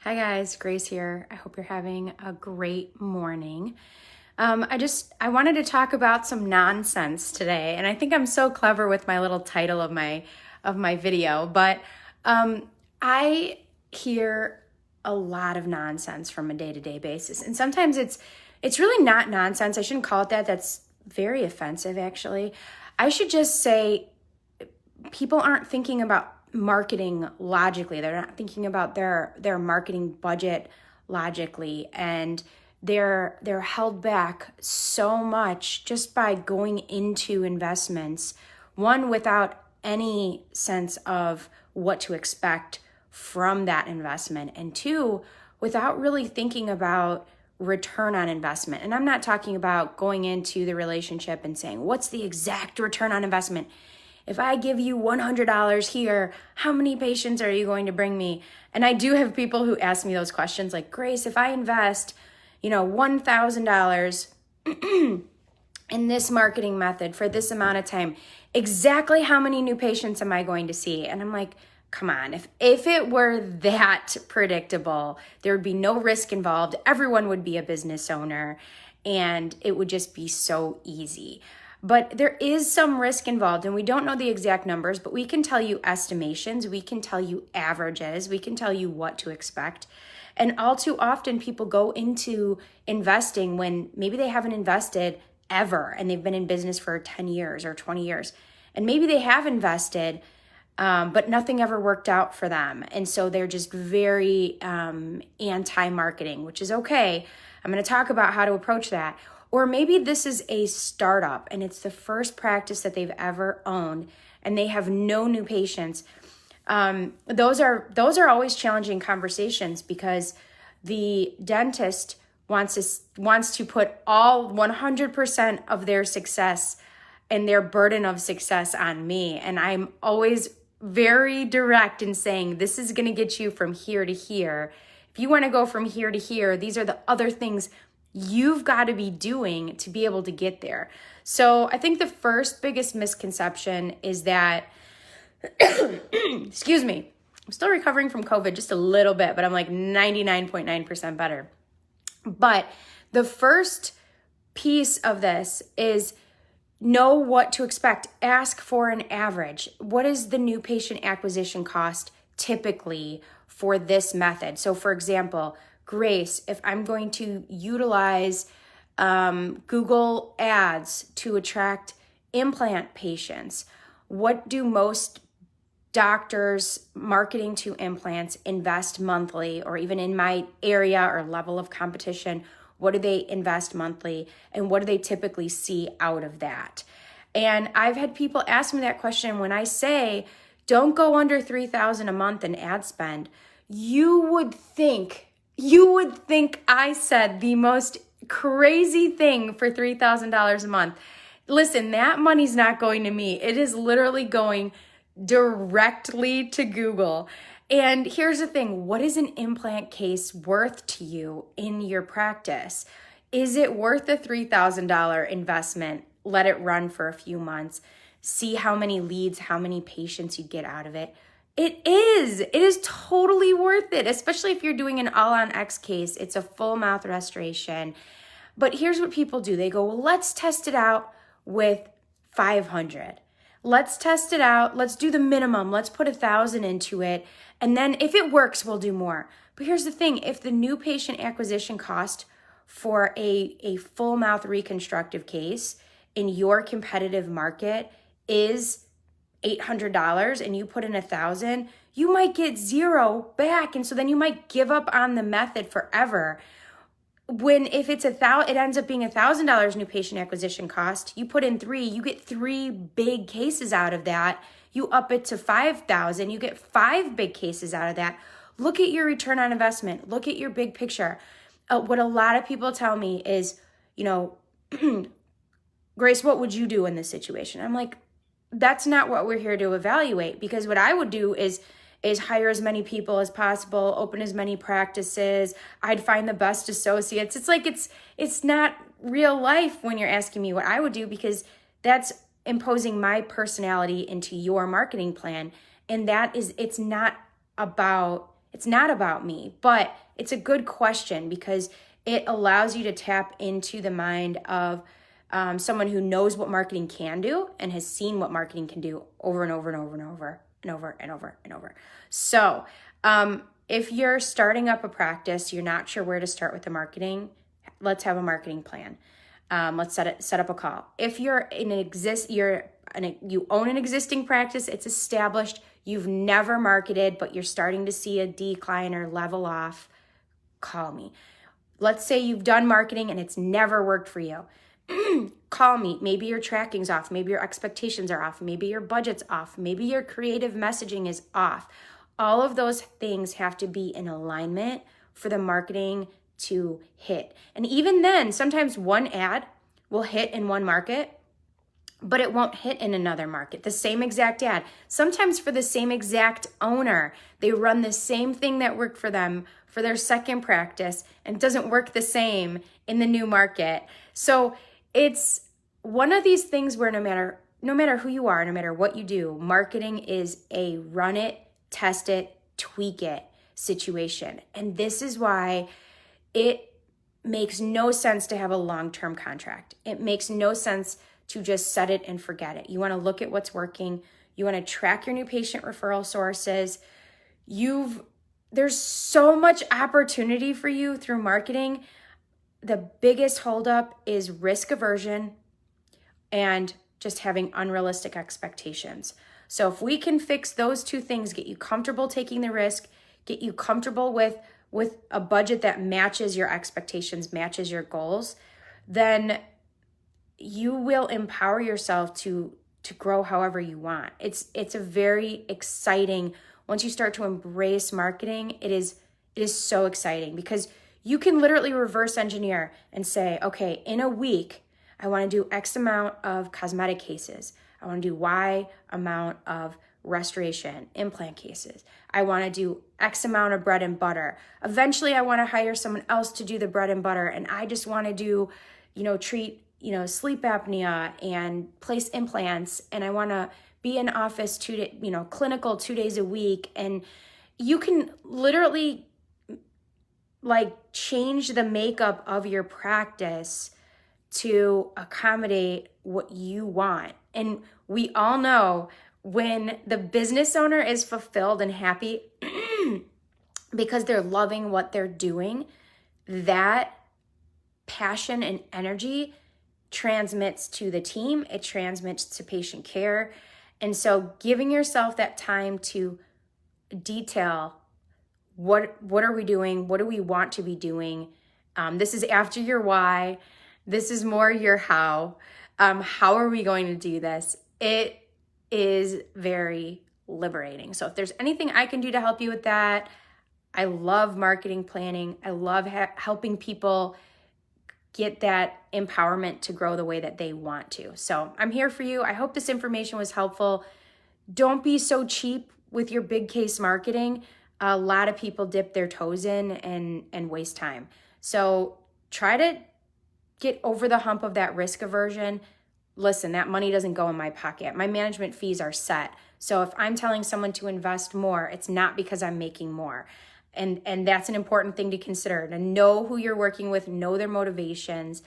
Hi guys, Grace here. I hope you're having a great morning. I wanted to talk about some nonsense today, and I think I'm so clever with my little title of my video, but I hear a lot of nonsense from a day-to-day basis. And sometimes it's really not nonsense. I shouldn't call it that. That's very offensive, actually. I should just say people aren't thinking about marketing logically. They're not thinking about their marketing budget logically, and they're held back so much just by going into investments, one, without any sense of what to expect from that investment, and two, without really thinking about return on investment. And I'm not talking about going into the relationship and saying, what's the exact return on investment? If I give you $100 here, how many patients are you going to bring me? And I do have people who ask me those questions like, Grace, if I invest, $1,000 in this marketing method for this amount of time, exactly how many new patients am I going to see? And I'm like, come on, if it were that predictable, there would be no risk involved. Everyone would be a business owner and it would just be so easy. But there is some risk involved, and we don't know the exact numbers, but we can tell you estimations, we can tell you averages, we can tell you what to expect. And all too often people go into investing when maybe they haven't invested ever and they've been in business for 10 years or 20 years. And maybe they have invested, but nothing ever worked out for them. And so they're just very anti-marketing, which is okay. I'm going to talk about how to approach that. Or maybe this is a startup and it's the first practice that they've ever owned and they have no new patients. Those are always challenging conversations because the dentist wants to put all 100% of their success and their burden of success on me. And I'm always very direct in saying, this is going to get you from here to here. If you want to go from here to here, these are the other things you've got to be doing to be able to get there. So I think the first biggest misconception is that, excuse me, I'm still recovering from COVID just a little bit, but I'm like 99.9% better. But the first piece of this is know what to expect. Ask for an average. What is the new patient acquisition cost typically for this method? So for example, Grace, if I'm going to utilize Google ads to attract implant patients, what do most doctors marketing to implants invest monthly, or even in my area or level of competition, what do they invest monthly and what do they typically see out of that? And I've had people ask me that question. When I say don't go under $3,000 a month in ad spend, you would think I said the most crazy thing for $3,000 a month. Listen, that money's not going to me. It is literally going directly to Google. And here's the thing, what is an implant case worth to you in your practice? Is it worth the $3,000 investment? Let it run for a few months. See how many leads, how many patients you get out of it. It is totally worth it, especially if you're doing an all-on-X case. It's a full mouth restoration. But here's what people do. They go, well, let's test it out with 500. Let's test it out. Let's do the minimum. Let's put 1,000 into it. And then if it works, we'll do more. But here's the thing. If the new patient acquisition cost for a full mouth reconstructive case in your competitive market is $800 and you put in 1,000, you might get zero back. And so then you might give up on the method forever. If it's it ends up being $1,000 new patient acquisition cost, you put in 3, you get 3 big cases out of that. You up it to 5,000, you get 5 big cases out of that. Look at your return on investment. Look at your big picture. What a lot of people tell me is, Grace, what would you do in this situation? I'm like, that's not what we're here to evaluate, because what I would do is hire as many people as possible, open as many practices. I'd find the best associates. It's like it's not real life when you're asking me what I would do, because that's imposing my personality into your marketing plan. And it's not about It's not about me, but it's a good question because it allows you to tap into the mind of someone who knows what marketing can do and has seen what marketing can do over and over and over and over and over and over and over. So if you're starting up a practice, you're not sure where to start with the marketing, let's have a marketing plan. Let's set up a call. If you're you own an existing practice, it's established, you've never marketed, but you're starting to see a decline or level off, call me. Let's say you've done marketing and it's never worked for you. Call me. Maybe your tracking's off. Maybe your expectations are off. Maybe your budget's off. Maybe your creative messaging is off. All of those things have to be in alignment for the marketing to hit. And even then, sometimes one ad will hit in one market, but it won't hit in another market. The same exact ad. Sometimes for the same exact owner, they run the same thing that worked for them for their second practice and doesn't work the same in the new market. So it's one of these things where no matter who you are, no matter what you do, marketing is a run it, test it, tweak it situation. And this is why it makes no sense to have a long-term contract. It makes no sense to just set it and forget it. You want to look at what's working. You want to track your new patient referral sources. There's so much opportunity for you through marketing. The biggest holdup is risk aversion and just having unrealistic expectations. So if we can fix those two things, get you comfortable taking the risk, get you comfortable with a budget that matches your expectations, matches your goals, then you will empower yourself to grow however you want. It's a very exciting, once you start to embrace marketing, it is so exciting because you can literally reverse engineer and say, okay, in a week, I want to do X amount of cosmetic cases. I want to do Y amount of restoration, implant cases. I want to do X amount of bread and butter. Eventually, I want to hire someone else to do the bread and butter. And I just want to do, treat, sleep apnea and place implants. And I want to be in office clinical 2 days a week. And you can literally change the makeup of your practice to accommodate what you want. And we all know when the business owner is fulfilled and happy because they're loving what they're doing, that passion and energy transmits to the team, it transmits to patient care. And so giving yourself that time to detail what are we doing? What do we want to be doing? This is after your why. This is more your how. How are we going to do this? It is very liberating. So if there's anything I can do to help you with that, I love marketing planning. I love helping people get that empowerment to grow the way that they want to. So I'm here for you. I hope this information was helpful. Don't be so cheap with your big case marketing. A lot of people dip their toes in and waste time. So try to get over the hump of that risk aversion. Listen, that money doesn't go in my pocket. My management fees are set. So if I'm telling someone to invest more, it's not because I'm making more. And that's an important thing to consider, to know who you're working with, know their motivations.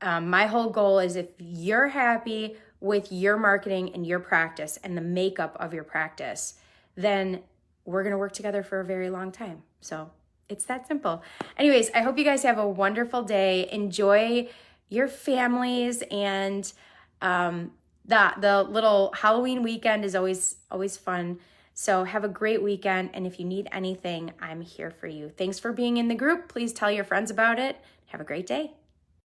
My whole goal is if you're happy with your marketing and your practice and the makeup of your practice, then we're going to work together for a very long time. So it's that simple. Anyways, I hope you guys have a wonderful day. Enjoy your families, and the little Halloween weekend is always fun. So have a great weekend, and if you need anything, I'm here for you. Thanks for being in the group. Please tell your friends about it. Have a great day.